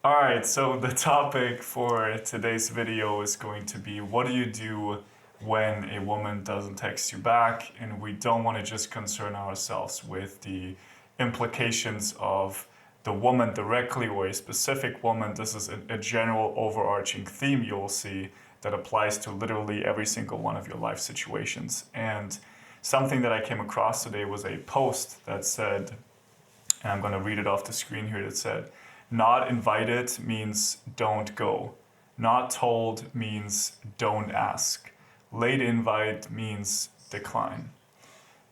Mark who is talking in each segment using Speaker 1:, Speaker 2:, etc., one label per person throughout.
Speaker 1: All right, so the topic for today's video is going to be what do you do when a woman doesn't text you back? And we don't want to just concern ourselves with the implications of the woman directly or a specific woman. This is a general overarching theme you'll see that applies to literally every single one of your life situations. And something that I came across today was a post that said, and I'm going to read it off the screen here, that said, not invited means don't go. Not told means don't ask. Late invite means decline.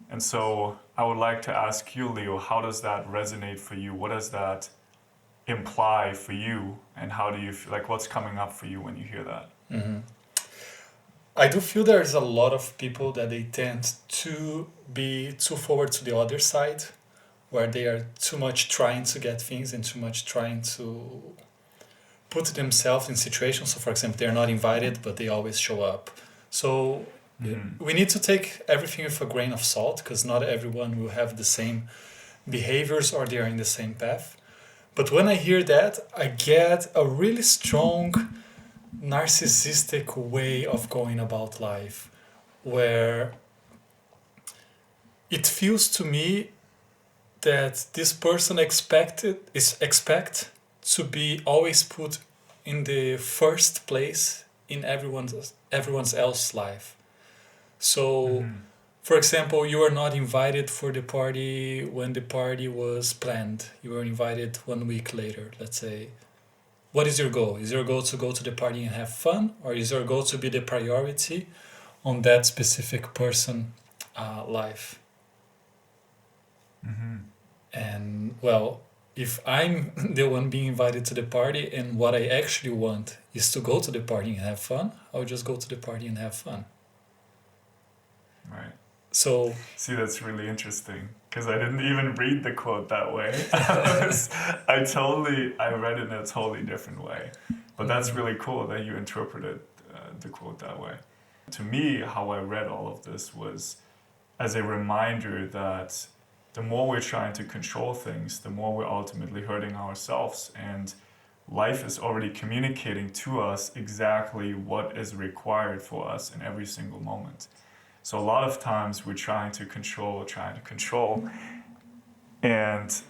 Speaker 1: And so I would like to ask you, Leo, how does that resonate for you? What does that imply for you? And how do you feel, like, what's coming up for you when you hear that?
Speaker 2: I do feel there's a lot of people that they tend to be too forward to the other side, where they are too much trying to get things and too much trying to put themselves in situations. So, for example, they're not invited, but they always show up. So, we need to take everything with a grain of salt because not everyone will have the same behaviors or they are in the same path. But when I hear that, I get a really strong narcissistic way of going about life where it feels to me that this person expect to be always put in the first place in everyone's else's life. So, for example, you are not invited for the party when the party was planned. You were invited 1 week later, let's say. What is your goal? Is your goal to go to the party and have fun, or is your goal to be the priority on that specific person life? And well, if I'm the one being invited to the party and what I actually want is to go to the party and have fun, I'll just go to the party and have fun.
Speaker 1: Right.
Speaker 2: So,
Speaker 1: See, that's really interesting because I didn't even read the quote that way. I read it in a totally different way. But that's really cool that you interpreted the quote that way. To me, how I read all of this was as a reminder that the more we're trying to control things, the more we're ultimately hurting ourselves. And life is already communicating to us exactly what is required for us in every single moment. So a lot of times we're trying to control, and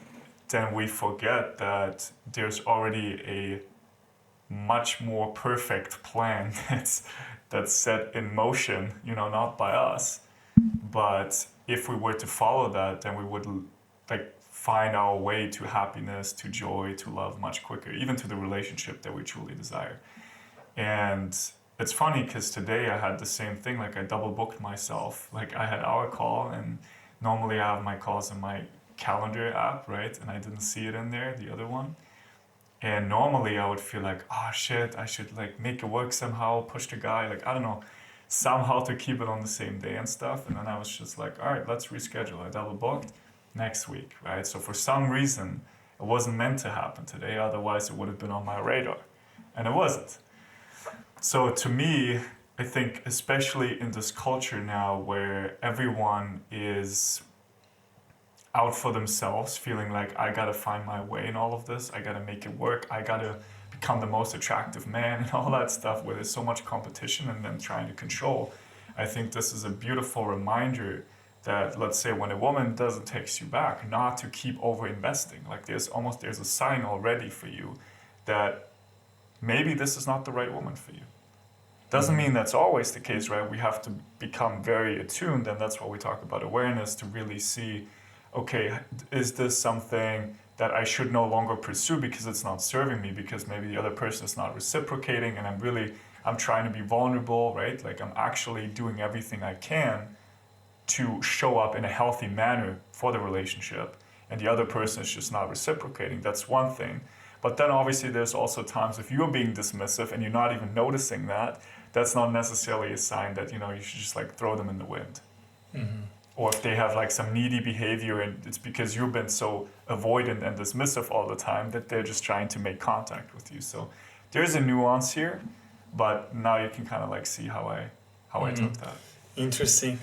Speaker 1: then we forget that there's already a much more perfect plan that's set in motion, not by us. But if we were to follow that, then we would like find our way to happiness, to joy, to love much quicker, even to the relationship that we truly desire. And it's funny because today I had the same thing. Like I double booked myself. Like I had our call, and normally I have my calls in my calendar app, right? And I didn't see it in there, the other one. And normally I would feel like, oh shit, I should like make it work somehow, push the guy, like I don't know, somehow to keep it on the same day and stuff. And then I was just like, all right, let's reschedule. I double booked next week, right? So for some reason, it wasn't meant to happen today. Otherwise, it would have been on my radar, and it wasn't. So to me, I think especially in this culture now where everyone is out for themselves, feeling like I gotta find my way in all of this, I gotta make it work, I gotta become the most attractive man and all that stuff where there's so much competition and then trying to control. I think this is a beautiful reminder that, let's say, when a woman doesn't text you back, not to keep over investing. Like there's a sign already for you that maybe this is not the right woman for you. Doesn't mean that's always the case, right? We have to become very attuned, and that's what we talk about awareness, to really see, okay, is this something that I should no longer pursue because it's not serving me, because maybe the other person is not reciprocating, and I'm trying to be vulnerable, right? Like I'm actually doing everything I can to show up in a healthy manner for the relationship, and the other person is just not reciprocating. That's one thing. But then obviously there's also times if you're being dismissive and you're not even noticing that, that's not necessarily a sign that, you should just like throw them in the wind. Or if they have like some needy behavior and it's because you've been so avoidant and dismissive all the time that they're just trying to make contact with you. So there's a nuance here, but now you can kind of like see how I took that.
Speaker 2: Interesting.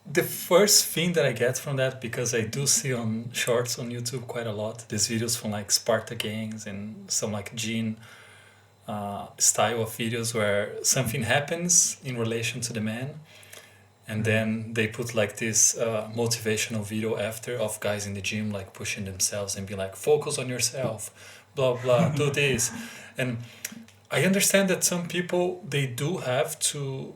Speaker 2: The first thing that I get from that, because I do see on shorts on YouTube quite a lot, these videos from like Sparta gangs and some like Gene style of videos where something happens in relation to the man, and then they put like this motivational video after of guys in the gym like pushing themselves and be like, focus on yourself, blah blah, do this. And I understand that some people, they do have to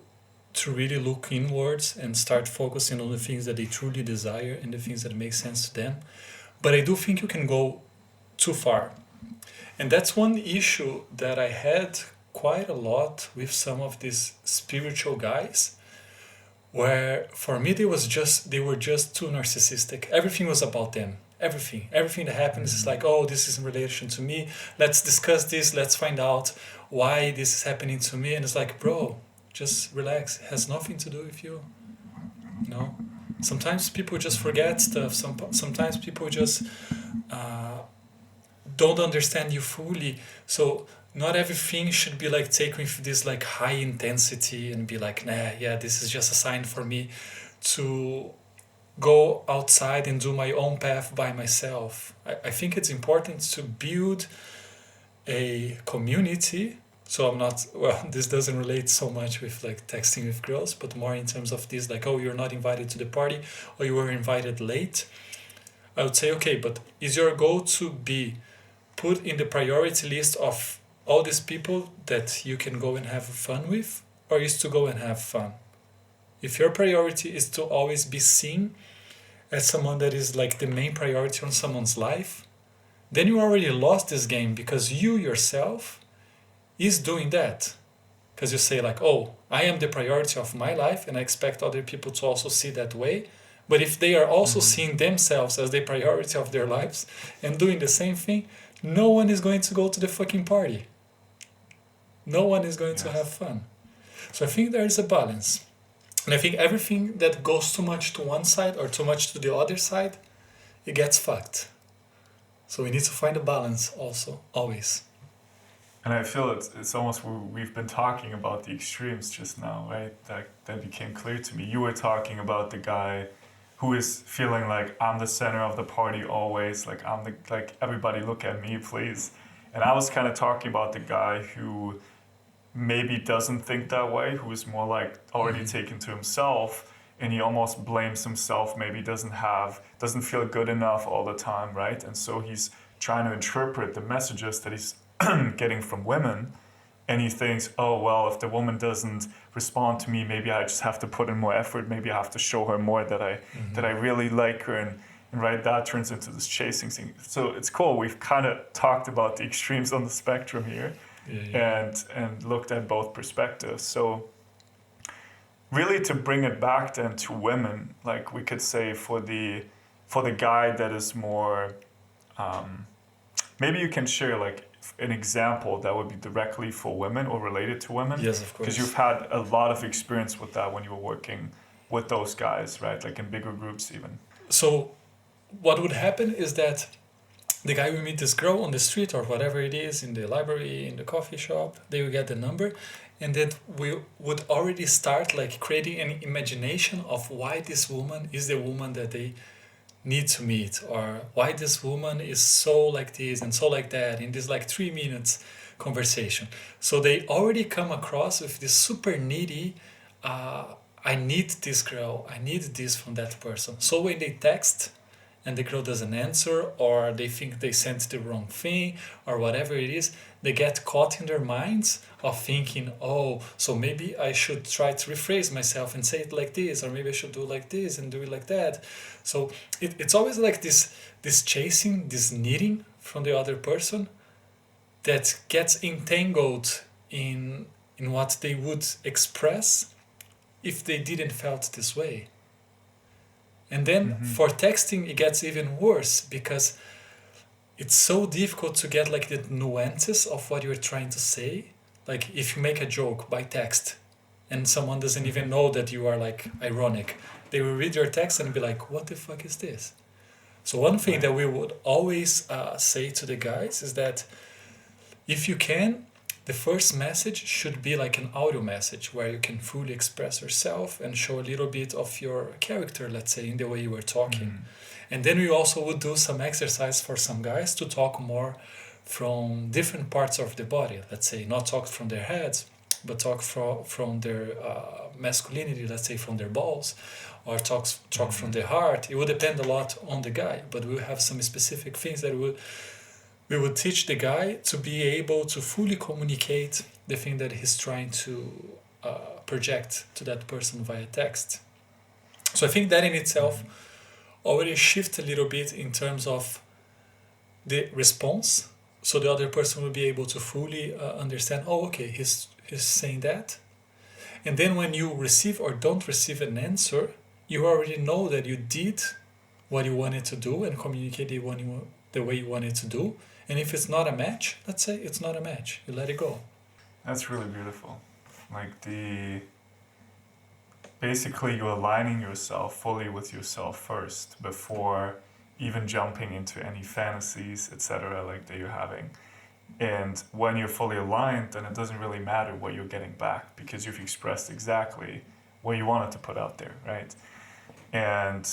Speaker 2: really look inwards and start focusing on the things that they truly desire and the things that make sense to them. But I do think you can go too far. And that's one issue that I had quite a lot with some of these spiritual guys, where for me they were just too narcissistic. Everything was about them. Everything that happens is like, oh, this is in relation to me. Let's discuss this. Let's find out why this is happening to me. And it's like, bro, just relax. It has nothing to do with you. You know, sometimes people just forget stuff. Sometimes people just don't understand you fully. So not everything should be like taken with this like high intensity and be like, nah, yeah, this is just a sign for me to go outside and do my own path by myself. I think it's important to build a community. So I'm not, well, this doesn't relate so much with like texting with girls, but more in terms of this, like, oh, you're not invited to the party or you were invited late. I would say, okay, but is your goal to be put in the priority list of all these people that you can go and have fun with, or is to go and have fun? If your priority is to always be seen as someone that is like the main priority on someone's life, then you already lost this game, because you yourself is doing that. Because you say like, oh, I am the priority of my life and I expect other people to also see that way. But if they are also seeing themselves as the priority of their lives and doing the same thing, no one is going to go to the fucking party. No one is going to have fun. So I think there is a balance. And I think everything that goes too much to one side or too much to the other side, it gets fucked. So we need to find a balance also, always.
Speaker 1: And I feel it's almost, we've been talking about the extremes just now, right? That became clear to me. You were talking about the guy who is feeling like, I'm the center of the party always, like like everybody look at me, please. And I was kind of talking about the guy who maybe doesn't think that way, who is more like already taken to himself, and he almost blames himself, maybe doesn't feel good enough all the time, right? And so he's trying to interpret the messages that he's getting from women, and he thinks, oh, well, if the woman doesn't respond to me, maybe I just have to put in more effort, maybe I have to show her more that I really like her, and right, that turns into this chasing thing. So it's cool, we've kind of talked about the extremes on the spectrum here, and looked at both perspectives. So really, to bring it back then to women, like we could say for the guy that is more, maybe you can share like an example that would be directly for women or related to women.
Speaker 2: Yes, of course.
Speaker 1: Because you've had a lot of experience with that when you were working with those guys, right? Like in bigger groups even.
Speaker 2: So what would happen is that the guy will meet this girl on the street or whatever it is, in the library, in the coffee shop, they will get the number, and then we would already start like creating an imagination of why this woman is the woman that they need to meet, or why this woman is so like this and so like that in this like 3 minutes conversation. So they already come across with this super needy, I need this girl, I need this from that person. So when they text and the girl doesn't answer, or they think they sent the wrong thing, or whatever it is, they get caught in their minds of thinking, oh, so maybe I should try to rephrase myself and say it like this, or maybe I should do like this and do it like that. So it's always like this chasing, this needing from the other person that gets entangled in what they would express if they didn't felt this way. And then for texting, it gets even worse, because it's so difficult to get like the nuances of what you're trying to say. Like if you make a joke by text and someone doesn't even know that you are like ironic, they will read your text and be like, what the fuck is this? So one thing that we would always say to the guys is that if you can, the first message should be like an audio message where you can fully express yourself and show a little bit of your character, let's say, in the way you were talking. And then we also would do some exercise for some guys to talk more from different parts of the body, let's say, not talk from their heads, but talk from their masculinity, let's say from their balls, or talk from the heart. It would depend a lot on the guy, but we have some specific things that we would teach the guy to be able to fully communicate the thing that he's trying to project to that person via text. So I think that in itself already shifts a little bit in terms of the response. So the other person will be able to fully understand, oh, okay, he's saying that. And then when you receive or don't receive an answer, you already know that you did what you wanted to do and communicated the way you wanted to do. And if it's not a match, let's say it's not a match. You let it go.
Speaker 1: That's really beautiful. Like basically you're aligning yourself fully with yourself first before even jumping into any fantasies, etc., like that you're having. And when you're fully aligned, then it doesn't really matter what you're getting back because you've expressed exactly what you wanted to put out there, right? And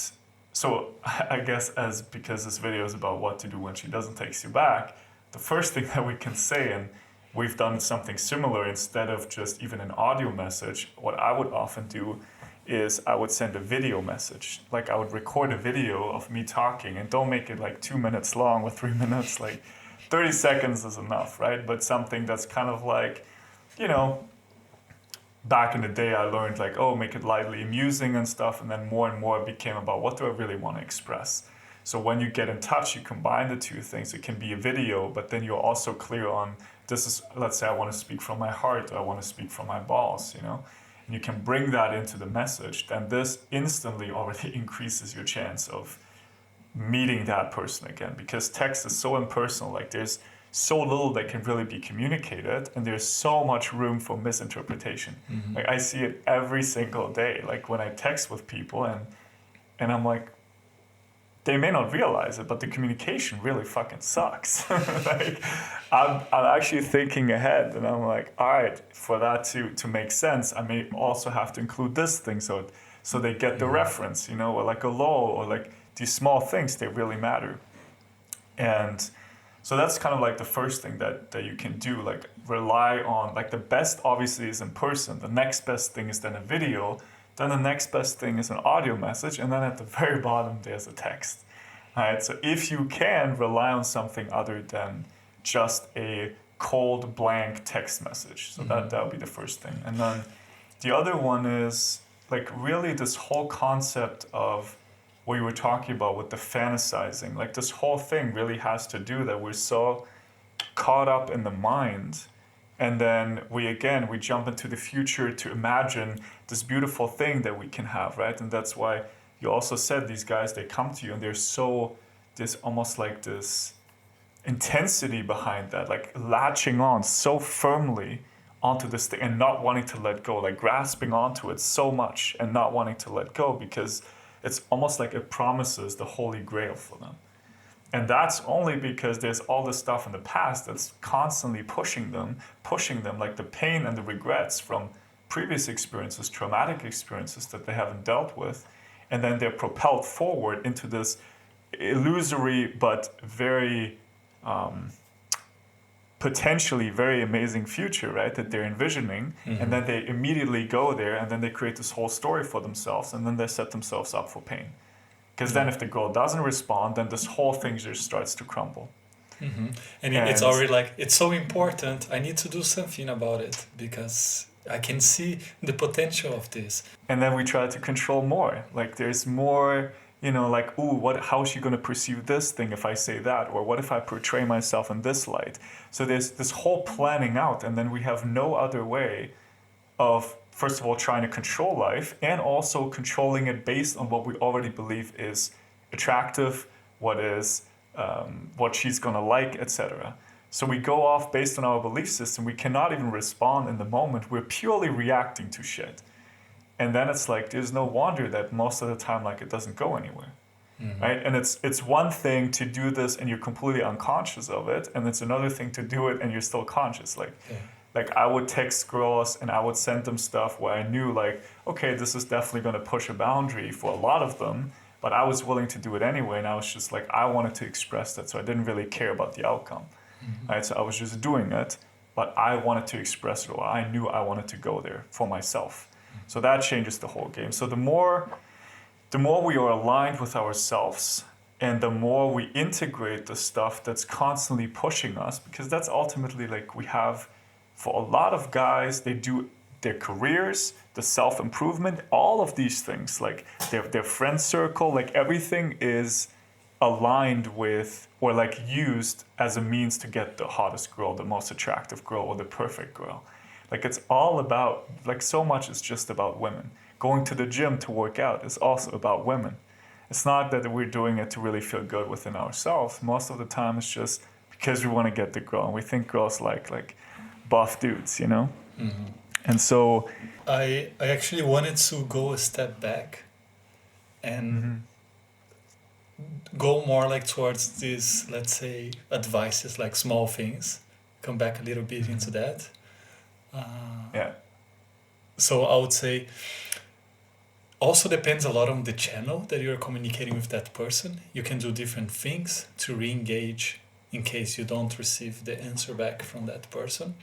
Speaker 1: so I guess because this video is about what to do when she doesn't text you back, the first thing that we can say, and we've done something similar, instead of just even an audio message, what I would often do is I would send a video message. Like I would record a video of me talking, and don't make it like 2 minutes long or 3 minutes, like 30 seconds is enough, right? But something that's kind of like, back in the day I learned like, make it lightly amusing and stuff, and then more and more it became about what do I really want to express. So when you get in touch, you combine the two things. It can be a video, but then you're also clear on, this is, let's say I want to speak from my heart, or I want to speak from my balls, and you can bring that into the message, then this instantly already increases your chance of meeting that person again, because text is so impersonal. Like there's so little that can really be communicated, and there's so much room for misinterpretation. Like I see it every single day, like when I text with people, and I'm like, they may not realize it, but the communication really fucking sucks. Like I'm actually thinking ahead, and I'm like, all right, for that to make sense, I may also have to include this thing so they get the reference, or like a lol, or like these small things, they really matter. And so that's kind of like the first thing that you can do, like rely on, like the best obviously is in person. The next best thing is then a video. Then the next best thing is an audio message. And then at the very bottom, there's a text. All right. So if you can rely on something other than just a cold blank text message. So that would be the first thing. And then the other one is like really this whole concept of what you were talking about with the fantasizing. Like this whole thing really has to do that we're so caught up in the mind, and then we jump into the future to imagine this beautiful thing that we can have, right? And that's why you also said these guys, they come to you and there's almost like this intensity behind that, like latching on so firmly onto this thing and not wanting to let go, like grasping onto it so much and not wanting to let go, because it's almost like it promises the holy grail for them. And that's only because there's all this stuff in the past that's constantly pushing them, like the pain and the regrets from previous experiences, traumatic experiences that they haven't dealt with. And then they're propelled forward into this illusory but very potentially very amazing future, right, that they're envisioning. And then they immediately go there, and then they create this whole story for themselves, and then they set themselves up for pain. Because then if the girl doesn't respond, then this whole thing just starts to crumble.
Speaker 2: And it's already like, it's so important, I need to do something about it because I can see the potential of this.
Speaker 1: And then we try to control more. Like there's more, like, how is she going to perceive this thing if I say that? Or what if I portray myself in this light? So there's this whole planning out, and then we have no other way of, first of all, trying to control life, and also controlling it based on what we already believe is attractive, what she's going to like, etc. So we go off based on our belief system. We cannot even respond in the moment. We're purely reacting to shit. And then it's like, there's no wonder that most of the time, like, it doesn't go anywhere, right? And it's one thing to do this and you're completely unconscious of it, and it's another thing to do it and you're still conscious. Like Like I would text girls and I would send them stuff where I knew like, okay, this is definitely going to push a boundary for a lot of them, but I was willing to do it anyway. And I was just like, I wanted to express that. So I didn't really care about the outcome. Right? So I was just doing it, but I wanted to express it, or I knew I wanted to go there for myself. So that changes the whole game. So the more we are aligned with ourselves, and the more we integrate the stuff that's constantly pushing us, because that's ultimately like we have, for a lot of guys, they do their careers, the self-improvement, all of these things, like their friend circle, like everything is aligned with or like used as a means to get the hottest girl, the most attractive girl, or the perfect girl. Like it's all about, like so much is just about women. Going to the gym to work out is also about women. It's not that we're doing it to really feel good within ourselves. Most of the time it's just because we want to get the girl, and we think girls like buff dudes, you know?
Speaker 2: Mm-hmm.
Speaker 1: And so
Speaker 2: I actually wanted to go a step back and go more like towards these, let's say, advices, like small things. Come back a little bit into that.
Speaker 1: yeah.
Speaker 2: So I would say also depends a lot on the channel that you're communicating with that person. You can do different things to re-engage in case you don't receive the answer back from that person.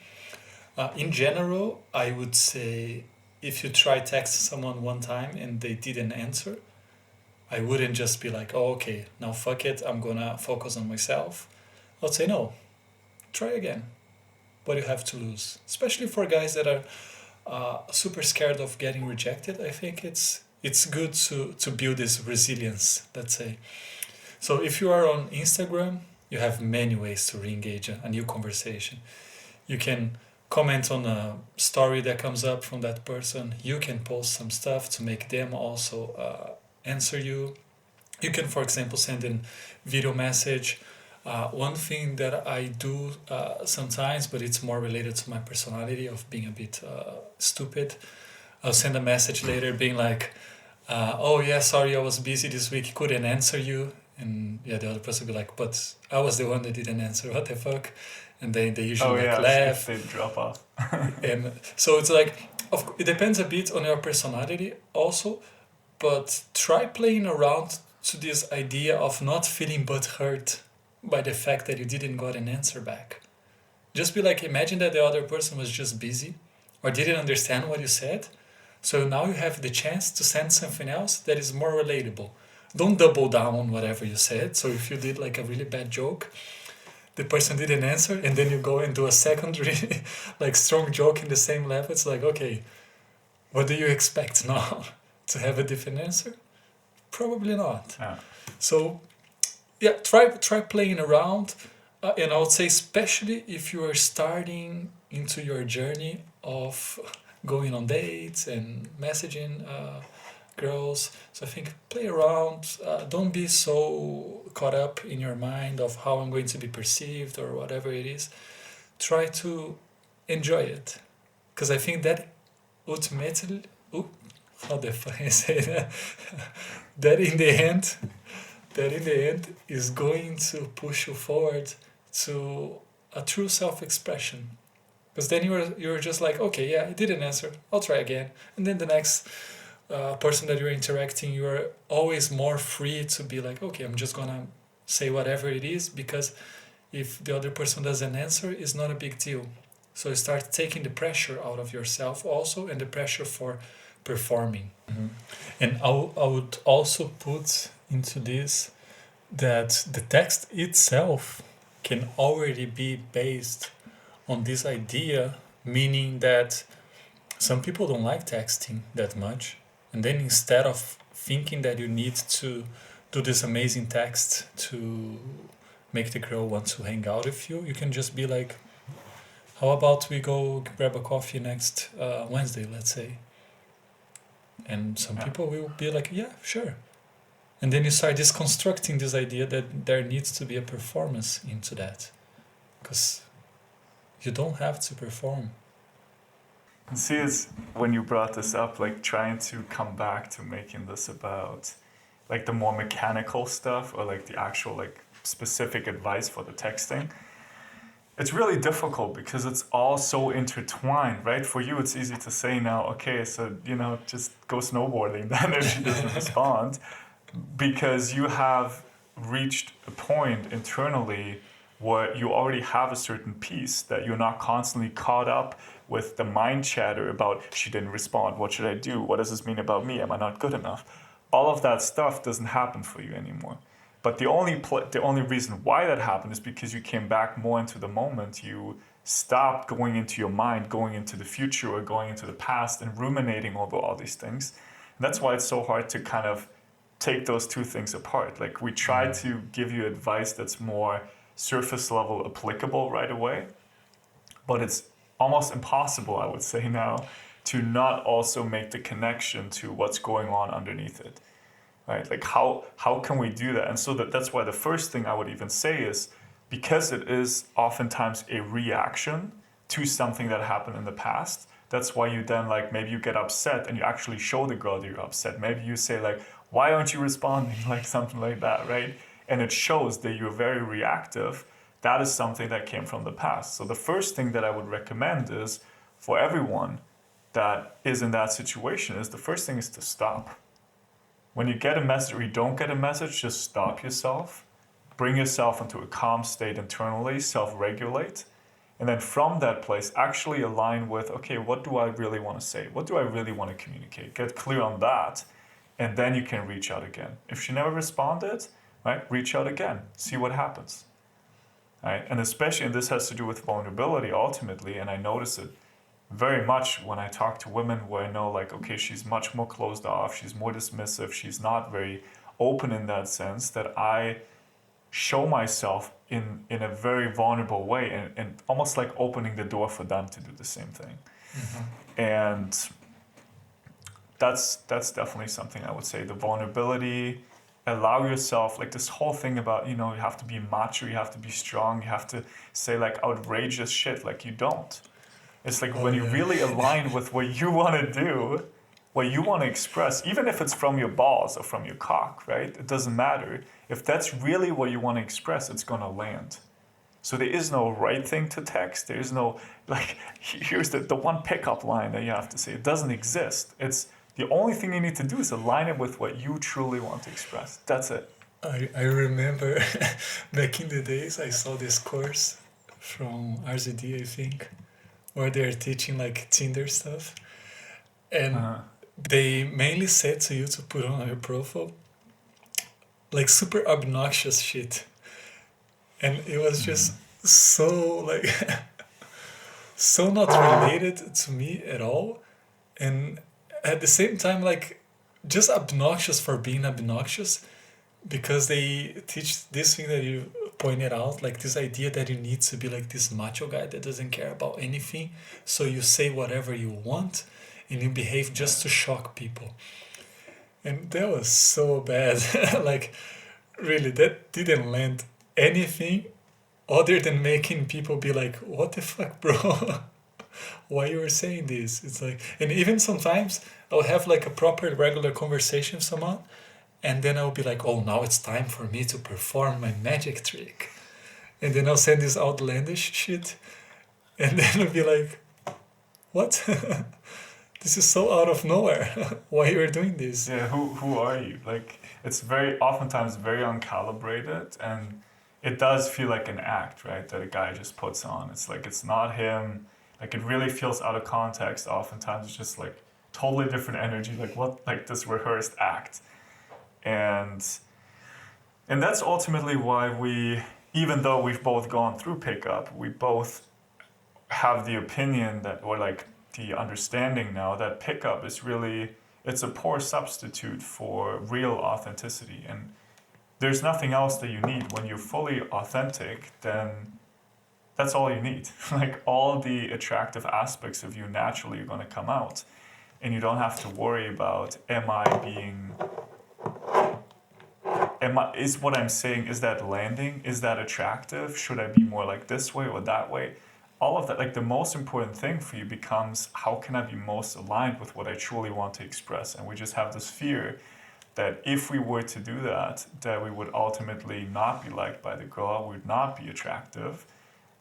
Speaker 2: In general, I would say if you try text someone one time and they didn't answer, I wouldn't just be like, oh, okay, now fuck it, I'm gonna focus on myself. I'd say no, try again. What do you have to lose? Especially for guys that are super scared of getting rejected, I think it's good to build this resilience, let's say. So if you are on Instagram, you have many ways to re-engage a new conversation. You can comment on a story that comes up from that person. You can post some stuff to make them also answer you. You can, for example, send in video message. One thing that I do sometimes, but it's more related to my personality of being a bit stupid, I'll send a message later being like, oh yeah, sorry, I was busy this week, couldn't answer you. And yeah, the other person will be like, but I was the one that didn't answer, what the fuck? And they usually laugh.
Speaker 1: They drop off.
Speaker 2: And so it's like, it depends a bit on your personality also, but try playing around to this idea of not feeling butthurt by the fact that you didn't got an answer back. Just be like, imagine that the other person was just busy or didn't understand what you said. So now you have the chance to send something else that is more relatable. Don't double down on whatever you said. So if you did like a really bad joke, the person didn't answer, and then you go and do a secondary like strong joke in the same level. It's like, okay, what do you expect now? To have a different answer? Probably not.
Speaker 1: Yeah.
Speaker 2: So yeah, try playing around, and I would say especially if you are starting into your journey of going on dates and messaging girls. So I think play around. Don't be so caught up in your mind of how I'm going to be perceived or whatever it is. Try to enjoy it, because I think that ultimately, how the fuck I say that? that in the end is going to push you forward to a true self-expression. Because then you're just like, okay, yeah, I didn't answer, I'll try again. And then the next person that you're interacting, you're always more free to be like, okay, I'm just gonna say whatever it is, because if the other person doesn't answer, it's not a big deal. So you start taking the pressure out of yourself also, and the pressure for performing. Mm-hmm. And I would also put into this that the text itself can already be based on this idea, meaning that some people don't like texting that much. And then instead of thinking that you need to do this amazing text to make the girl want to hang out with you, you can just be like, how about we go grab a coffee next Wednesday, let's say. And some people will be like, yeah, sure. And then you start disconstructing this idea that there needs to be a performance into that. Because you don't have to perform.
Speaker 1: And see, is when you brought this up, like trying to come back to making this about like the more mechanical stuff, or like the actual like specific advice for the texting. it's really difficult because it's all so intertwined, right? For you, it's easy to say now, okay, so, just go snowboarding then if she doesn't respond, because you have reached a point internally where you already have a certain piece that you're not constantly caught up with the mind chatter about she didn't respond, what should I do, what does this mean about me, am I not good enough? All of that stuff doesn't happen for you anymore. But the only reason why that happened is because you came back more into the moment. You stopped going into your mind, going into the future or going into the past and ruminating over all these things. And that's why it's so hard to kind of take those two things apart. Like we try to give you advice that's more surface level applicable right away, but it's almost impossible, I would say now, to not also make the connection to what's going on underneath it. Right? Like how can we do that? And so that's why the first thing I would even say is, because it is oftentimes a reaction to something that happened in the past, that's why you then like maybe you get upset and you actually show the girl that you're upset. Maybe you say like, why aren't you responding? Like something like that, right? And it shows that you're very reactive. That is something that came from the past. So the first thing that I would recommend is for everyone that is in that situation is the first thing is to stop. When you get a message or you don't get a message, just stop yourself, bring yourself into a calm state internally, self-regulate, and then from that place, actually align with, okay, what do I really want to say? What do I really want to communicate? Get clear on that, and then you can reach out again. If she never responded, right, reach out again, see what happens. Right? And especially, and this has to do with vulnerability ultimately, and I notice it very much when I talk to women where I know like, okay, she's much more closed off, she's more dismissive, she's not very open in that sense, that I show myself in a very vulnerable way and almost like opening the door for them to do the same thing. Mm-hmm. And that's definitely something I would say. The vulnerability, allow yourself, like this whole thing about, you have to be macho, you have to be strong, you have to say like outrageous shit, like you don't. It's like when you really align with what you want to do, what you want to express, even if it's from your balls or from your cock, right? It doesn't matter. If that's really what you want to express, it's going to land. So there is no right thing to text. There is no, like, here's the one pickup line that you have to say. It doesn't exist. It's the only thing you need to do is align it with what you truly want to express. That's it.
Speaker 2: I remember back in the days, I saw this course from RZD, I think, where they're teaching like Tinder stuff. And they mainly said to you to put on your profile like super obnoxious shit. And it was just so like so not related to me at all. And at the same time, like just obnoxious for being obnoxious, because they teach this thing that you pointed out, like this idea that you need to be like this macho guy that doesn't care about anything. So you say whatever you want and you behave just to shock people. And that was so bad. Like, really, that didn't land anything other than making people be like, what the fuck, bro? Why you were saying this? It's like, and even sometimes I'll have like a proper regular conversation with someone, and then I'll be like, oh, now it's time for me to perform my magic trick. And then I'll send this outlandish shit, and then I'll be like, what? This is so out of nowhere. Why you are doing this?
Speaker 1: Yeah, who are you? Like, it's oftentimes very uncalibrated, and it does feel like an act, right, that a guy just puts on. It's like, it's not him. Like, it really feels out of context. Oftentimes it's just like totally different energy, like what, like this rehearsed act. And that's ultimately why we, even though we've both gone through pickup, we both have the opinion that, or like the understanding now that pickup is really, it's a poor substitute for real authenticity. And there's nothing else that you need. When you're fully authentic, then that's all you need. Like, all the attractive aspects of you naturally are going to come out. And you don't have to worry about, is what I'm saying, is that landing? Is that attractive? Should I be more like this way or that way? All of that, like, the most important thing for you becomes, how can I be most aligned with what I truly want to express? And we just have this fear that if we were to do that we would ultimately not be liked by the girl, would not be attractive.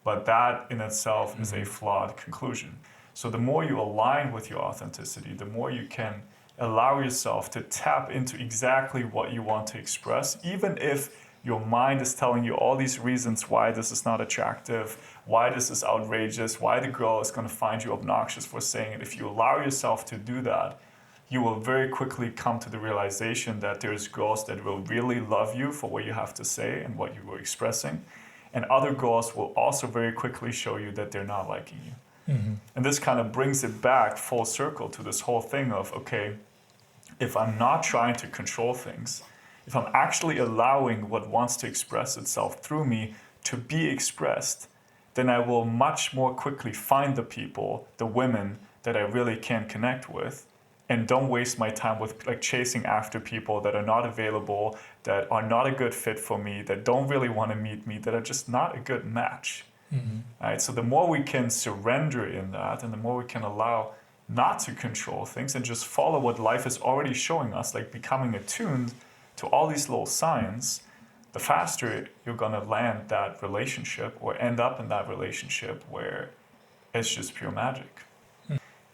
Speaker 1: But that in itself is a flawed conclusion. So the more you align with your authenticity, the more you can allow yourself to tap into exactly what you want to express, even if your mind is telling you all these reasons why this is not attractive, why this is outrageous, why the girl is going to find you obnoxious for saying it. If you allow yourself to do that, you will very quickly come to the realization that there's girls that will really love you for what you have to say and what you were expressing. And other girls will also very quickly show you that they're not liking you. And this kind of brings it back full circle to this whole thing of, okay, if I'm not trying to control things, if I'm actually allowing what wants to express itself through me to be expressed, then I will much more quickly find the people, the women that I really can connect with, and don't waste my time with like chasing after people that are not available, that are not a good fit for me, that don't really want to meet me, that are just not a good match. Right? So the more we can surrender in that, and the more we can allow not to control things and just follow what life is already showing us, like becoming attuned to all these little signs, the faster you're going to land that relationship or end up in that relationship where it's just pure magic.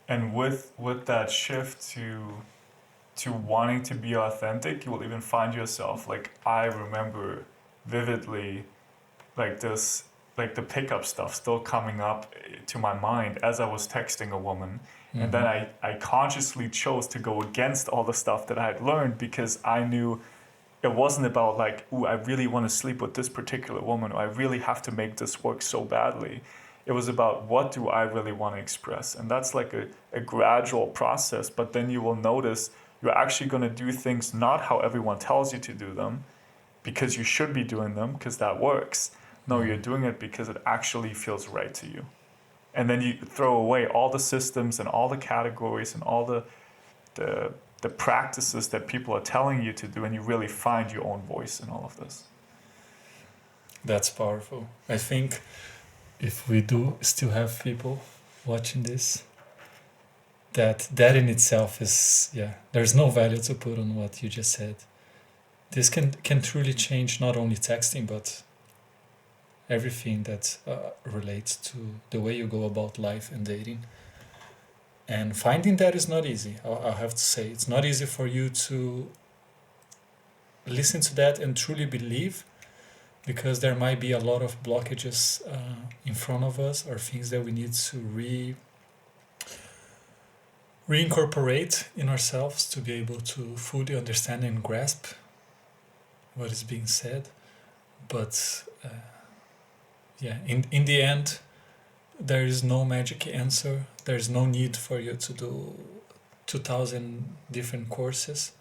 Speaker 1: And with that shift to wanting to be authentic, you will even find yourself, like I remember vividly, like this, like the pickup stuff still coming up to my mind as I was texting a woman. And then I consciously chose to go against all the stuff that I had learned, because I knew it wasn't about like, ooh, I really want to sleep with this particular woman, or I really have to make this work so badly. It was about, what do I really want to express? And that's like a gradual process, but then you will notice you're actually going to do things not how everyone tells you to do them, because you should be doing them because that works. No, you're doing it because it actually feels right to you. And then you throw away all the systems and all the categories and all the practices that people are telling you to do, and you really find your own voice in all of this.
Speaker 2: That's powerful. I think if we do still have people watching this, that in itself is, there's no value to put on what you just said. This can truly change not only texting, but everything that relates to the way you go about life and dating. And finding that is not easy. I'll have to say, it's not easy for you to listen to that and truly believe, because there might be a lot of blockages in front of us, or things that we need to reincorporate in ourselves to be able to fully understand and grasp what is being said. But in the end, there is no magic answer. There's no need for you to do 2,000 different courses.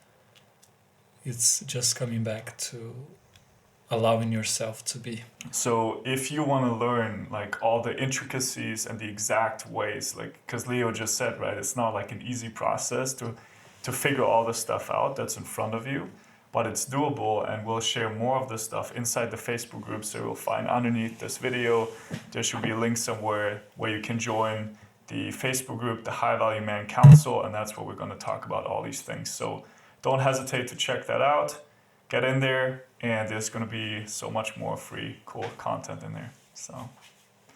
Speaker 2: It's just coming back to allowing yourself to be.
Speaker 1: So if you want to learn like all the intricacies and the exact ways, like, because Leo just said, right, it's not like an easy process to figure all the stuff out that's in front of you, but it's doable, and we'll share more of this stuff inside the Facebook group. So you'll find underneath this video, there should be a link somewhere where you can join the Facebook group, the High Value Man Council, and that's where we're going to talk about all these things. So don't hesitate to check that out. Get in there, and there's going to be so much more free, cool content in there. So